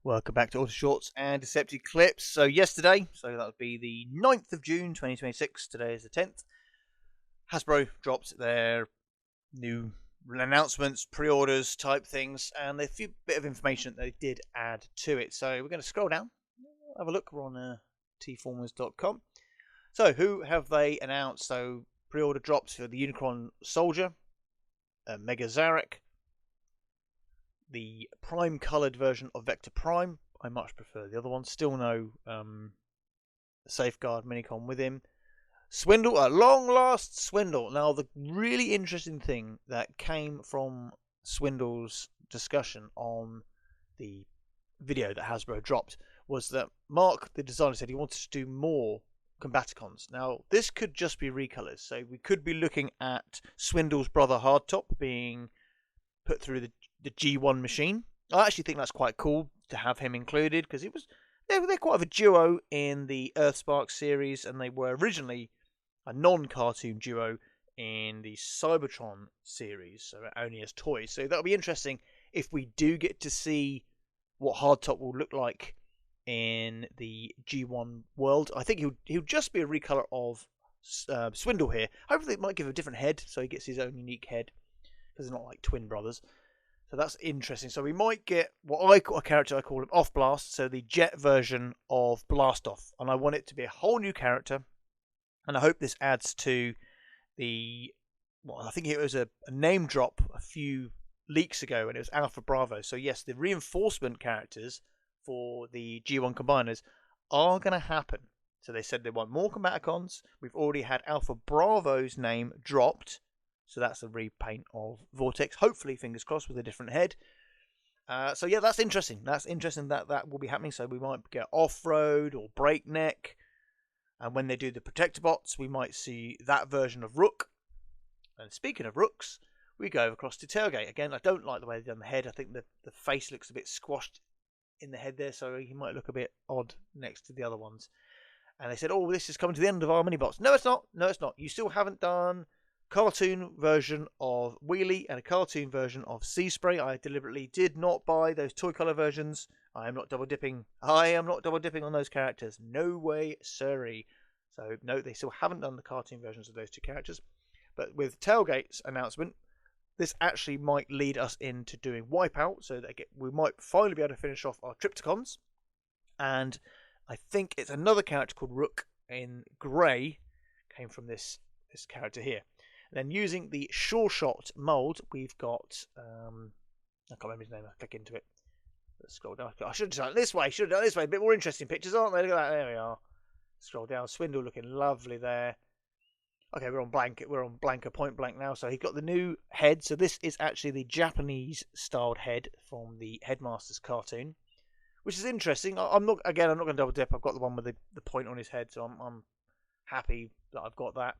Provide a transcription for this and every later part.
Welcome back to Auto Shorts and Decepti-Clips. So yesterday, that would be the 9th of June 2026, today is the 10th, Hasbro dropped their new announcements, pre-orders type things, and a few bit of information that they did add to it. So we're going to scroll down, have a look, we're on tformers.com. So who have they announced? So pre-order drops for the Unicron Soldier, Mega Zarek, the prime coloured version of Vector Prime. I much prefer the other one. Still no Safeguard Minicon with him. Swindle, at long last, Swindle. Now, the really interesting thing that came from Swindle's discussion on the video that Hasbro dropped was that Mark, the designer, said he wanted to do more Combaticons. Now, this could just be recolours. So we could be looking at Swindle's brother Hardtop being put through the G1 machine. I actually think that's quite cool to have him included, because they're quite of a duo in the Earthspark series, and they were originally a non-cartoon duo in the Cybertron series, so only as toys. So that'll be interesting if we do get to see what Hardtop will look like in the G1 world. I think he'll just be a recolor of Swindle here. Hopefully it might give a different head, so he gets his own unique head, because they're not like twin brothers. So that's interesting. So we might get a character I call him Off Blast, so the jet version of Blast Off. And I want it to be a whole new character. And I hope this adds to I think it was a name drop a few leaks ago, and it was Alpha Bravo. So yes, the reinforcement characters for the G1 combiners are going to happen. So they said they want more Combaticons. We've already had Alpha Bravo's name dropped. So that's a repaint of Vortex. Hopefully, fingers crossed, with a different head. So yeah, that's interesting. That's interesting that will be happening. So we might get Off-Road or Breakneck. And when they do the Protector Bots, we might see that version of Rook. And speaking of Rooks, we go across to Tailgate. Again, I don't like the way they've done the head. I think the face looks a bit squashed in the head there. So he might look a bit odd next to the other ones. And they said, oh, this is coming to the end of our mini-bots. No, it's not. No, it's not. You still haven't done cartoon version of Wheelie and a cartoon version of Sea Spray. I deliberately did not buy those toy color versions. I am not double dipping. On those characters. No way, sorry. So no, they still haven't done the cartoon versions of those two characters. But with Tailgate's announcement, this actually might lead us into doing Wipeout, so that we might finally be able to finish off our Tripticons. And I think it's another character called Rook in grey came from this character here. Then using the Sure Shot mould, we've got I can't remember his name. I'll click into it. Let's scroll down. I should have done it this way. A bit more interesting pictures, aren't they? Look at that. There we are. Scroll down. Swindle looking lovely there. Okay, we're on blank. We're on blanker point blank now. So he got the new head. So this is actually the Japanese styled head from the Headmaster's cartoon, which is interesting. I'm not going to double dip. I've got the one with the point on his head, so I'm happy that I've got that.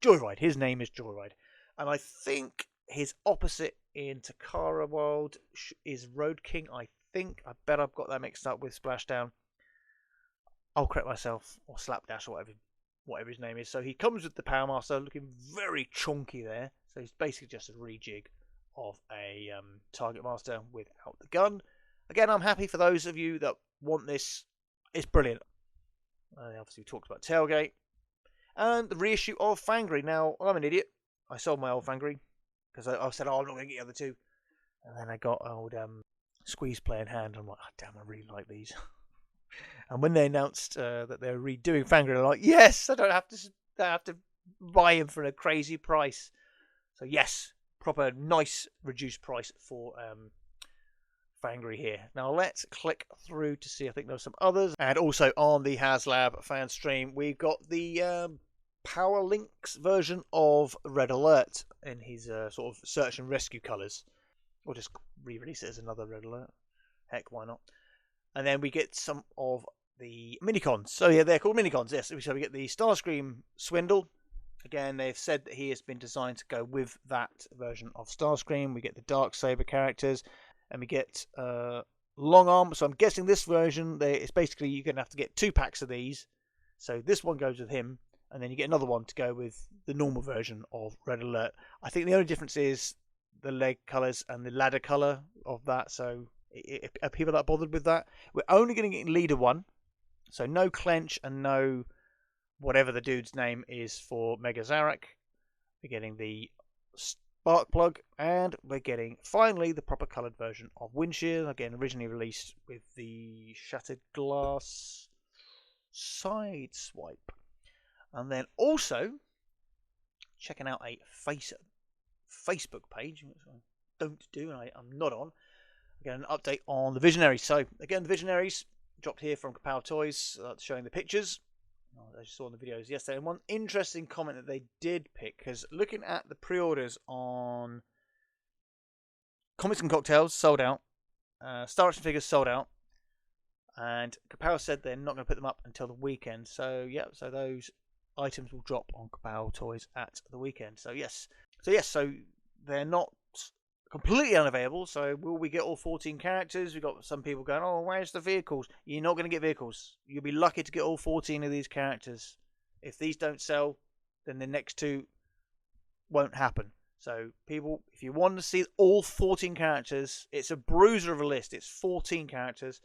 Joyride. His name is Joyride. And I think his opposite in Takara World is Road King, I think. I bet I've got that mixed up with Splashdown. I'll correct myself, or Slapdash, or whatever his name is. So he comes with the Power Master, looking very chunky there. So he's basically just a rejig of a Target Master without the gun. Again, I'm happy for those of you that want this. It's brilliant. Obviously, we talked about Tailgate. And the reissue of Fangry. Now, I'm an idiot. I sold my old Fangry because I said, I'm not going to get the other two. And then I got old Squeeze Play in hand. I'm like, oh, damn, I really like these. And when they announced that they were redoing Fangry, I'm like, yes, I don't have to buy him for a crazy price. So yes, proper nice reduced price for Fangry here. Now let's click through to see. I think there's some others. And also on the HasLab Fanstream, we've got the Power Links version of Red Alert in his sort of search and rescue colours. We'll just re-release it as another Red Alert. Heck, why not? And then we get some of the Minicons. So yeah, they're called Minicons, yes. So we get the Starscream Swindle. Again, they've said that he has been designed to go with that version of Starscream. We get the Darksaber characters. And we get Long Arm. So I'm guessing this version, it's basically you're going to have to get 2 packs of these. So this one goes with him. And then you get another one to go with the normal version of Red Alert. I think the only difference is the leg colours and the ladder colour of that. So Are people that bothered with that? We're only going to get Leader 1, so no Clench and no whatever the dude's name is for Mega Zarak. We're getting the spark plug, and we're getting finally the proper coloured version of Windshield, again originally released with the shattered glass side swipe. And then also checking out a Facebook page, which I don't do and I'm not on. Again, an update on the Visionaries. So again, the Visionaries dropped here from Kapow Toys, showing the pictures. As you saw in the videos yesterday, and one interesting comment that they did pick, because looking at the pre-orders on Comics and Cocktails, sold out, Star Action Figures sold out, and Kapow said they're not going to put them up until the weekend. So yeah, so those items will drop on Kapow Toys at the weekend. So yes, so they're not completely unavailable. So will we get all 14 characters? We've got some people going, oh, where's the vehicles? You're not going to get vehicles. You'll be lucky to get all 14 of these characters. If these don't sell, then the next two won't happen. So people, if you want to see all 14 characters, it's a bruiser of a list. It's 14 characters.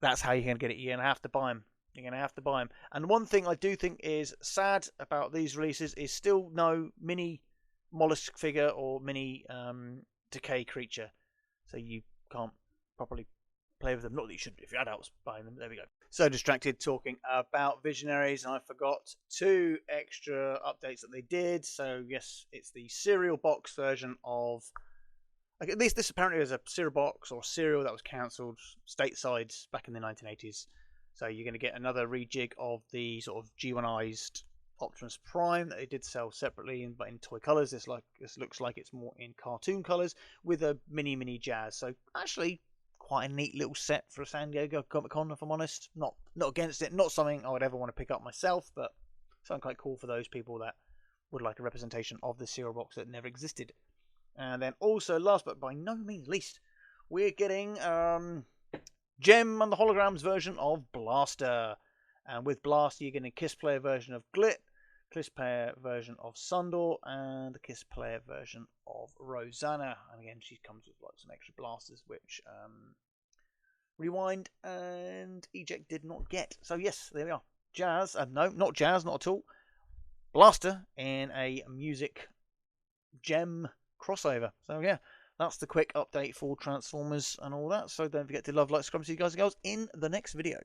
That's how you're going to get it. You're going to have to buy them. You're going to have to buy them. And one thing I do think is sad about these releases is still no mini mollusk figure or mini decay creature, so you can't properly play with them. Not that you should if you're adults buying them. There we go. So distracted talking about Visionaries, and I forgot 2 extra updates that they did. So yes, it's the cereal box version of, at least this apparently is a cereal box or cereal that was cancelled stateside back in the 1980s. So you're going to get another rejig of the sort of G1ized Optimus Prime that they did sell separately, but in toy colours. This looks like it's more in cartoon colours with a mini Jazz. So actually, quite a neat little set for a San Diego Comic Con, if I'm honest. Not against it. Not something I would ever want to pick up myself, but something quite cool for those people that would like a representation of the cereal box that never existed. And then also, last but by no means least, we're getting Gem and the Holograms version of Blaster. And with Blaster, you're getting a Kiss Player version of Glit, Kiss Player version of Sundor, and the Kiss Player version of Rosanna. And again, she comes with like some extra blasters, which Rewind and Eject did not get. So yes, there we are. Jazz, no, not Jazz, not at all. Blaster in a music gem crossover. So yeah, that's the quick update for Transformers and all that. So don't forget to love, like, subscribe, see you guys and girls in the next video.